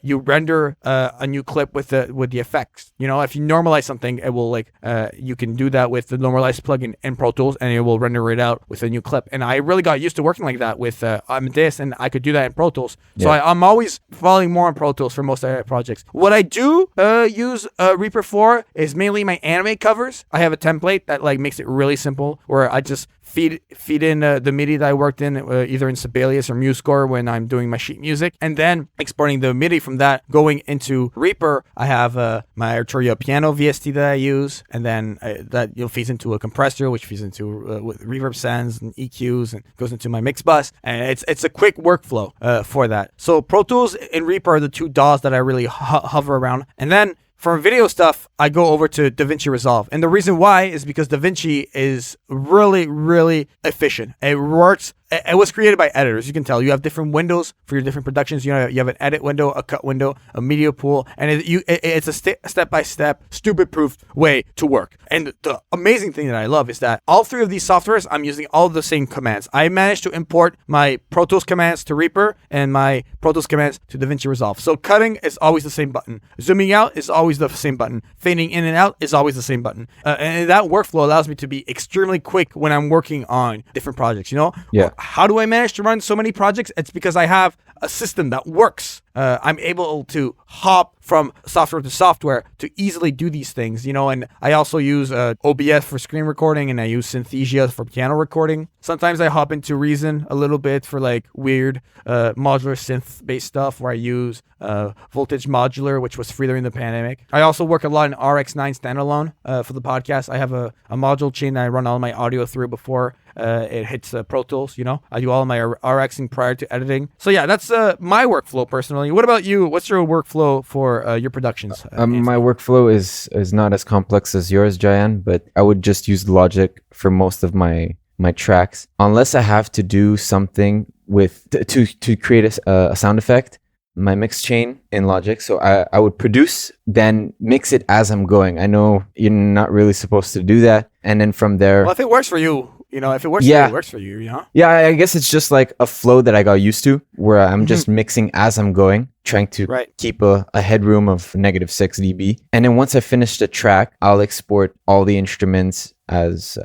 B: you render a new clip with the effects. You know, if you normalize something, it will like you can do that with the normalized plugin in Pro Tools, and it will render it out with a new clip. And I really got used to working like that with Amadeus, and I could do that in Pro Tools. So
C: Yeah.
B: I'm always falling more on Pro Tools for most of my projects. What I do use Reaper for is mainly my anime covers. I have a template that like makes it really simple, where I just feed in the MIDI that I worked in either in Sibelius or MuseScore when I'm doing my sheet music, and then exporting the MIDI from that going into Reaper. I have my Arturia piano VST that I use, and then that feeds into a compressor, which feeds into with reverb sends and EQs and goes into my mix bus, and it's a quick workflow for that. So Pro Tools and Reaper are the two DAWs that I really hover around, and then for video stuff, I go over to DaVinci Resolve. And the reason why is because DaVinci is really, really efficient. It works. It was created by editors. You can tell you have different windows for your different productions. You know, you have an edit window, a cut window, a media pool, and it's a step-by-step, stupid-proof way to work. And the amazing thing that I love is that all three of these softwares, I'm using all the same commands. I managed to import my Pro Tools commands to Reaper and my Pro Tools commands to DaVinci Resolve. So cutting is always the same button. Zooming out is always the same button. Fading in and out is always the same button. And that workflow allows me to be extremely quick when I'm working on different projects, you know?
C: Yeah.
B: How do I manage to run so many projects? It's because I have a system that works. I'm able to hop from software to software to easily do these things, you know, and I also use OBS for screen recording, and I use Synthesia for piano recording. Sometimes I hop into Reason a little bit for like weird modular synth-based stuff, where I use Voltage Modular, which was free during the pandemic. I also work a lot in RX9 standalone for the podcast. I have a module chain that I run all my audio through before it hits Pro Tools, you know. I do all my RXing prior to editing. So yeah, that's my workflow personally. What about you? What's your workflow for your productions?
C: My workflow is not as complex as yours, Jaian, but I would just use Logic for most of my tracks, unless I have to do something with to create a sound effect. My mix chain in Logic, so I would produce, then mix it as I'm going. I know you're not really supposed to do that, and then from there.
B: Well, if it works for you, you know, if it works for you, it works for you, you know?
C: Yeah, I guess it's just like a flow that I got used to, where I'm just mixing as I'm going, trying to keep a headroom of -6 dB. And then once I finish the track, I'll export all the instruments as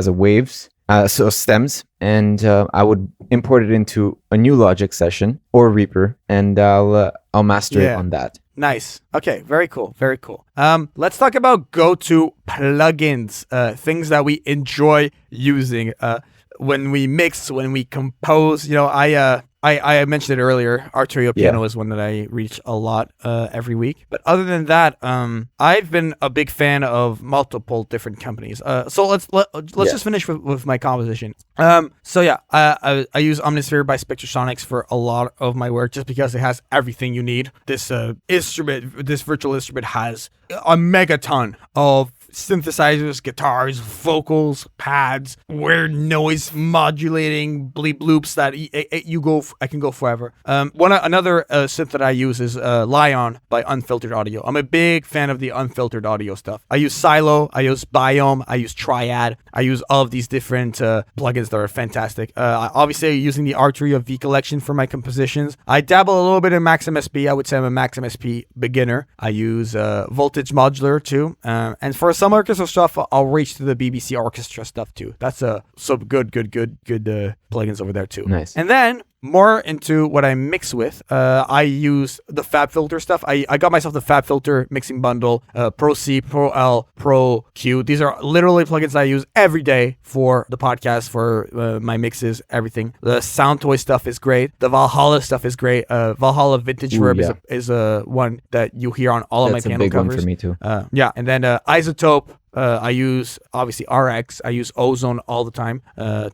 C: waves, so stems, and I would import it into a new Logic session or Reaper, and I'll master it on that.
B: Nice. Okay, very cool. Very cool. Let's talk about go-to plugins, things that we enjoy using when we mix, when we compose. You know, I mentioned it earlier. Arturio piano is one that I reach a lot every week. But other than that, I've been a big fan of multiple different companies. So let's just finish with my composition. I use Omnisphere by Spectrasonics for a lot of my work just because it has everything you need. This virtual instrument has a megaton of synthesizers, guitars, vocals, pads, weird noise modulating bleep loops that I can go forever. Another synth that I use is Lion by Unfiltered Audio. I'm a big fan of the unfiltered audio stuff. I use Silo, I use Biome, I use Triad, I use all of these different plugins that are fantastic. Obviously, using the Arturio V collection for my compositions. I dabble a little bit in Maxim SP. I would say I'm a Maxim SP beginner. I use Voltage Modular too, and for some orchestra stuff, I'll reach to the BBC Orchestra stuff too. That's some good plugins over there too.
C: Nice.
B: And then more into what I mix with, I use the FabFilter stuff. I got myself the FabFilter mixing bundle, Pro C, Pro L, Pro Q. These are literally plugins I use every day for the podcast, for my mixes, everything. The Sound Toy stuff is great. The Valhalla stuff is great. Valhalla Vintage Verb is one that you hear on all of my piano covers.
C: That's a big one for me too.
B: And then Isotope. I use obviously RX. I use Ozone all the time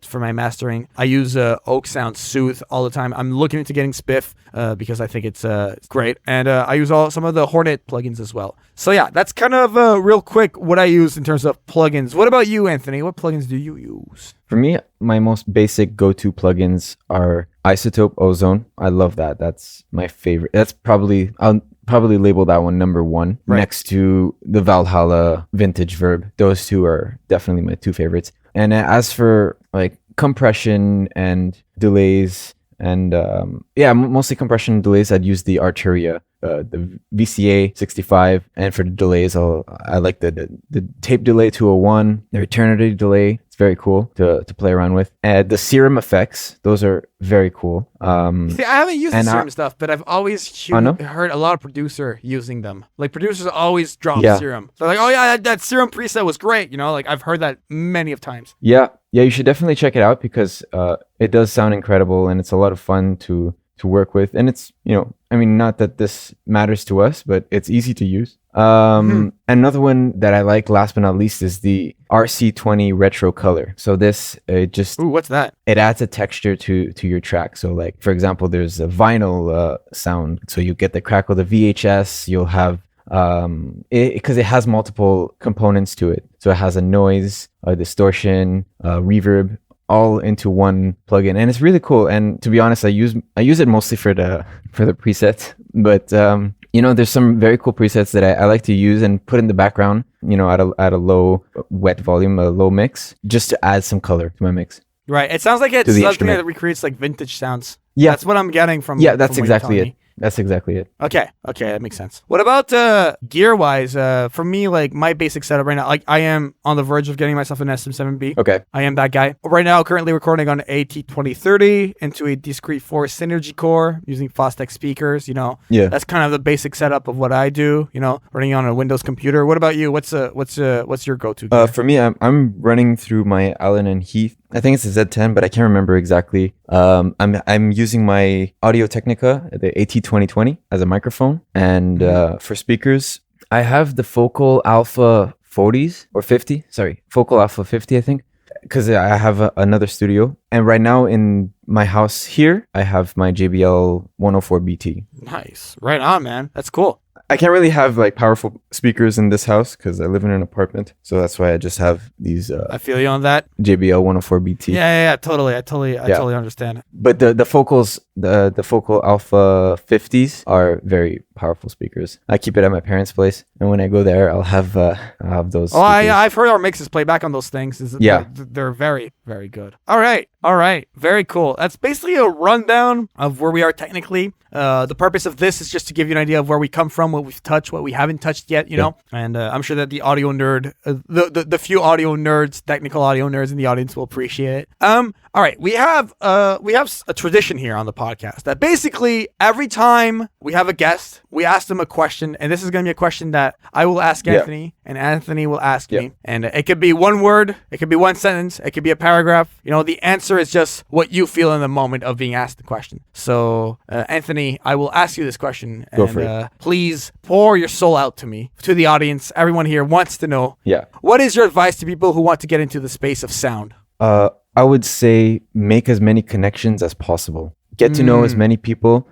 B: for my mastering. I use Oak Sound Soothe all the time. I'm looking into getting Spiff because I think it's great. And I use some of the Hornet plugins as well. So yeah, that's kind of real quick what I use in terms of plugins. What about you, Anthony? What plugins do you use?
C: For me, my most basic go-to plugins are Isotope, Ozone. I love that. That's my favorite. I'll probably label that one number one next to the Valhalla Vintage Verb. Those two are definitely my two favorites. And as for like compression and delays and mostly compression and delays, I'd use the Arturia, the VCA 65. And for the delays, I like the tape delay 201, the eternity delay. It's very cool to play around with. And the Serum effects, those are very cool.
B: See, I haven't used the Serum stuff, but I've always heard a lot of producer using them. Like producers always drop Serum. They're like, oh yeah, that Serum preset was great. Like I've heard that many of times.
C: Yeah, you should definitely check it out because it does sound incredible and it's a lot of fun to work with. And it's, not that this matters to us, but it's easy to use. Another one that I like, last but not least, is the RC20 Retro Color. So this,
B: what's that?
C: It adds a texture to your track. So like, for example, there's a vinyl sound. So you get the crackle, the VHS, you'll have, because it has multiple components to it. So it has a noise, a distortion, reverb, all into one plugin, and it's really cool. And to be honest, I use it mostly for the presets, but there's some very cool presets that I like to use and put in the background, at a low wet volume, a low mix, just to add some color to my mix.
B: Right. It sounds like it's something that recreates like vintage sounds. Yeah, that's what I'm getting from.
C: Yeah, that's exactly it. That's exactly it.
B: Okay, that makes sense. What about gear-wise? For me, like my basic setup right now, like I am on the verge of getting myself an SM7B.
C: Okay.
B: I am that guy. Right now, currently recording on an AT2030 into a discrete 4 Synergy core using Fostex speakers. That's kind of the basic setup of what I do. Running on a Windows computer. What about you? What's your go-to gear?
C: For me, I'm running through my Allen and Heath. I think it's a Z10, but I can't remember exactly. I'm using my Audio Technica, the AT2020, as a microphone, and for speakers, I have the Focal Alpha 40s or 50. Sorry, Focal Alpha 50, I think, because I have another studio. And right now in my house here, I have my JBL 104 BT.
B: Nice, right on, man. That's cool.
C: I can't really have like powerful speakers in this house because I live in an apartment. So that's why I just have these.
B: I feel you on that.
C: JBL 104 BT.
B: Yeah, totally. I totally understand.
C: But the Focals, the Focal Alpha 50s are very powerful speakers. I keep it at my parents' place, and when I go there, I'll have those.
B: Oh, I've heard our mixes play back on those things. They're very, very good. All right, very cool. That's basically a rundown of where we are technically. The purpose of this is just to give you an idea of where we come from, what we've touched, what we haven't touched yet, you know. And I'm sure that the audio nerd, the few audio nerds, technical audio nerds in the audience will appreciate it. All right, we have a tradition here on the podcast. podcast. That basically every time we have a guest, we ask them a question, and this is going to be a question that I will ask Anthony, and Anthony will ask me. And it could be one word, it could be one sentence, it could be a paragraph. You know, the answer is just what you feel in the moment of being asked the question. So, Anthony, I will ask you this question, and please pour your soul out to me, to the audience. Everyone here wants to know. What is your advice to people who want to get into the space of sound?
C: I would say make as many connections as possible. Get to know as many people,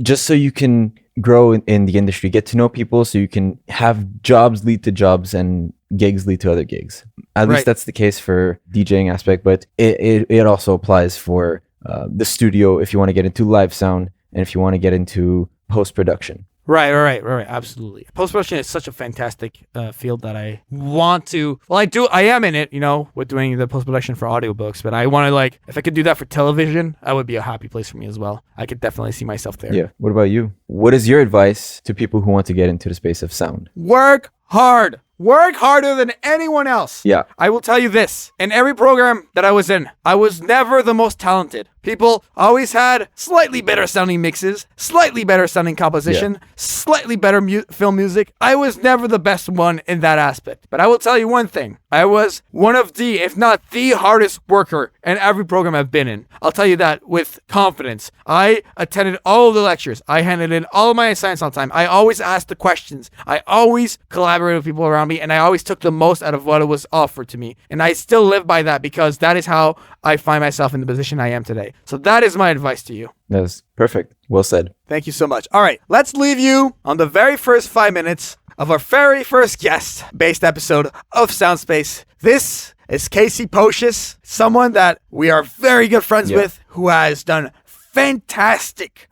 C: just so you can grow in the industry. Get to know people so you can have jobs lead to jobs and gigs lead to other gigs. At least that's the case for DJing aspect, but it also applies for the studio if you want to get into live sound and if you want to get into post-production.
B: Right. Absolutely. Post-production is such a fantastic field that I want to, I am in it, with doing the post-production for audiobooks, but I want to, if I could do that for television, that would be a happy place for me as well. I could definitely see myself there.
C: Yeah. What about you? What is your advice to people who want to get into the space of sound?
B: Work hard. Work harder than anyone else.
C: Yeah.
B: I will tell you this. In every program that I was in, I was never the most talented. People always had slightly better sounding mixes, slightly better sounding composition, slightly better film music. I was never the best one in that aspect. But I will tell you one thing. I was one of the, if not the hardest worker in every program I've been in. I'll tell you that with confidence. I attended all of the lectures. I handed in all of my assignments on time. I always asked the questions. I always collaborated with people around me, and I always took the most out of what was offered to me. And I still live by that because that is how I find myself in the position I am today. So that is my advice to you.
C: That's perfect. Well said.
B: Thank you so much. All right, let's leave you on the very first 5 minutes of our very first guest-based episode of Soundspace. This is Caci Pocious, someone that we are very good friends with, who has done fantastic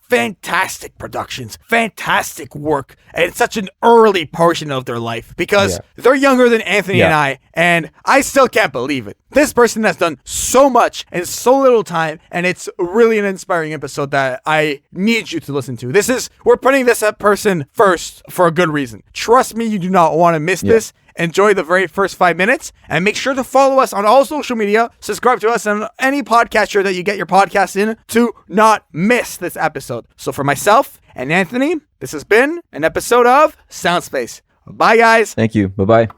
B: productions, fantastic work, and it's such an early portion of their life because they're younger than Anthony and I still can't believe it. This person has done so much in so little time, and it's really an inspiring episode that I need you to listen to. We're putting this person first for a good reason. Trust me, you do not want to miss this. Enjoy the very first 5 minutes, and make sure to follow us on all social media. Subscribe to us on any podcatcher that you get your podcast in to not miss this episode. So for myself and Anthony, this has been an episode of Soundspace. Bye, guys.
C: Thank you. Bye-bye.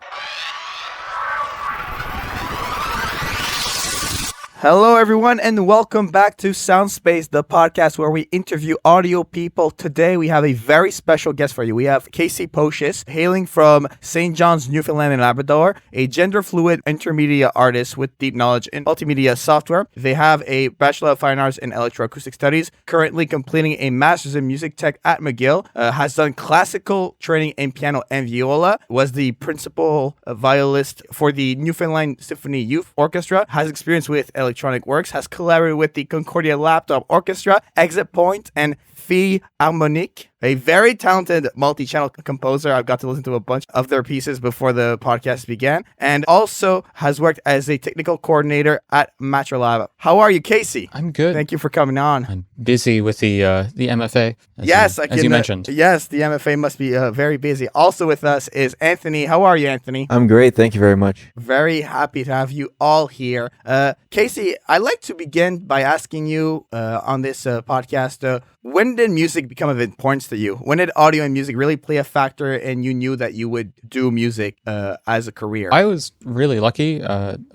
B: Hello, everyone, and welcome back to Soundspace, the podcast where we interview audio people. Today, we have a very special guest for you. We have Caci Pocious, hailing from St. John's, Newfoundland and Labrador, a gender-fluid intermedia artist with deep knowledge in multimedia software. They have a Bachelor of Fine Arts in Electroacoustic Studies, currently completing a Master's in Music Tech at McGill, has done classical training in piano and viola, was the principal violist for the Newfoundland Symphony Youth Orchestra, has experience with electronic works, has collaborated with the Concordia Laptop Orchestra, Exit Point, and Philharmonique, a very talented multi-channel composer. I've got to listen to a bunch of their pieces before the podcast began, and also has worked as a technical coordinator at Matrolab. How are you, Caci?
D: I'm good.
B: Thank you for coming on.
D: I'm busy with the MFA. As you mentioned.
B: Yes, the MFA must be very busy. Also with us is Anthony. How are you, Anthony?
C: I'm great. Thank you very much.
B: Very happy to have you all here. Caci, I'd like to begin by asking you on this podcast, when did music become of importance to you? When did audio and music really play a factor and you knew that you would do music as a career?
D: I was really lucky.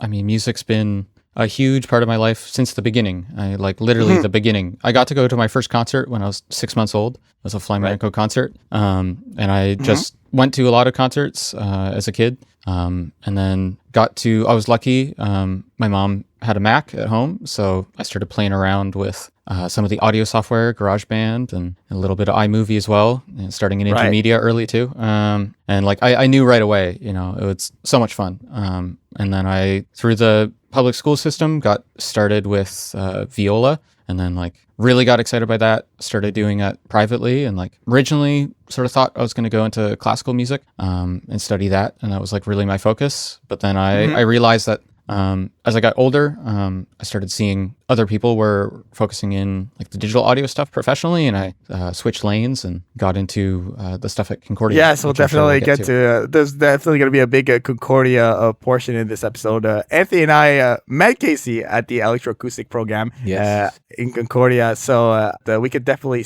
D: Music's been a huge part of my life since the beginning. Literally the beginning. I got to go to my first concert when I was 6 months old. It was a flamenco concert. And I just went to a lot of concerts as a kid. And then I was lucky. My mom had a Mac at home, so I started playing around with some of the audio software, GarageBand, and a little bit of iMovie as well, and starting in intermedia early too. I knew right away, it was so much fun. And then I, through the public school system, got started with viola, and then really got excited by that, started doing that privately, and originally sort of thought I was going to go into classical music and study that, and that was really my focus. But then I realized that as I got older, I started seeing other people were focusing in like the digital audio stuff professionally, and I switched lanes and got into the stuff at Concordia.
B: Yes, we'll definitely get to. There's definitely going to be a big Concordia portion in this episode. Anthony and I met Caci at the electroacoustic program in Concordia, so we could definitely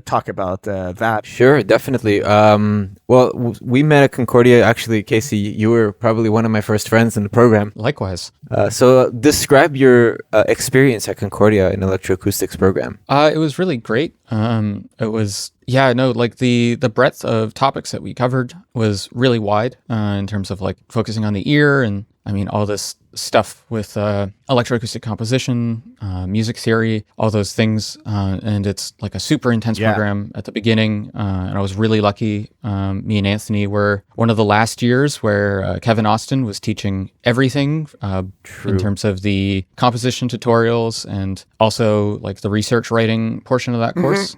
B: talk about that.
C: Sure, definitely. Well, we met at Concordia. Actually, Caci, you were probably one of my first friends in the program.
D: Likewise.
C: So describe your experience at Concordia in electroacoustics program.
D: It was really great. It was, like the breadth of topics that we covered was really wide in terms of like focusing on the ear and all this stuff with electroacoustic composition, music theory, all those things. And it's like a super intense program at the beginning. And I was really lucky. Me and Anthony were one of the last years where Kevin Austin was teaching everything in terms of the composition tutorials and also like the research writing portion of that course.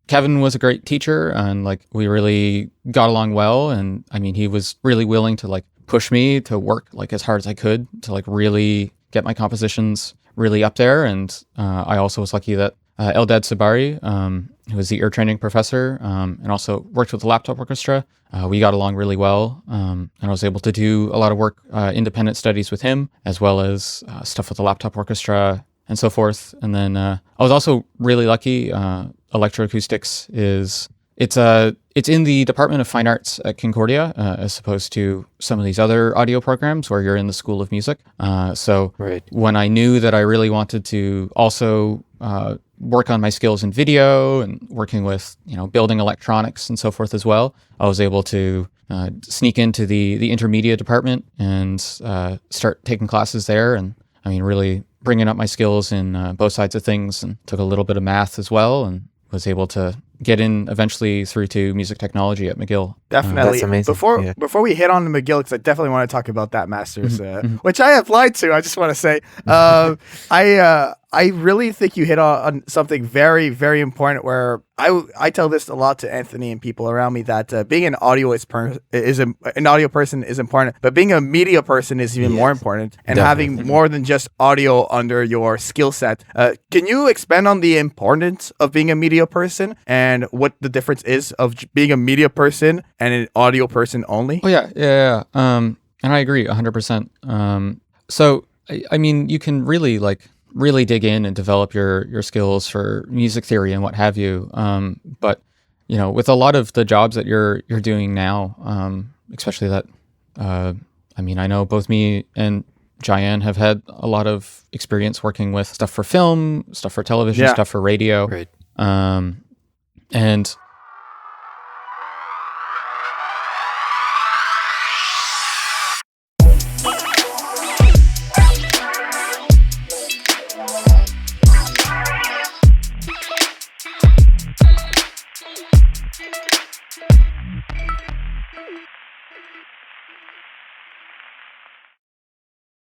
D: Kevin was a great teacher and like we really got along well. And he was really willing to like push me to work like as hard as I could to like really get my compositions really up there. And I also was lucky that Eldad Sabari, who was the ear training professor and also worked with the laptop orchestra, we got along really well. And I was able to do a lot of work, independent studies with him, as well as stuff with the laptop orchestra and so forth. And then I was also really lucky. Electroacoustics it's in the Department of Fine Arts at Concordia, as opposed to some of these other audio programs where you're in the School of Music. So when I knew that I really wanted to also work on my skills in video and working with, building electronics and so forth as well, I was able to sneak into the intermediate department and start taking classes there. And really bringing up my skills in both sides of things, and took a little bit of math as well, and was able to get in eventually through to music technology at McGill.
B: Definitely.
C: That's amazing.
B: Before we hit on the McGill, because I definitely want to talk about that master's, which I applied to. I just want to say, I really think you hit on something very, very important. Where I tell this a lot to Anthony and people around me that being an audio an audio person is important, but being a media person is even more important. And having more than just audio under your skill set. Can you expand on the importance of being a media person and what the difference is of being a media person and an audio person only?
D: Oh yeah. And I agree 100%. So you can really dig in and develop your skills for music theory and what have you. But with a lot of the jobs that you're doing now, especially that, I know both me and Jaian have had a lot of experience working with stuff for film, stuff for television, stuff for radio.
C: Right.
D: And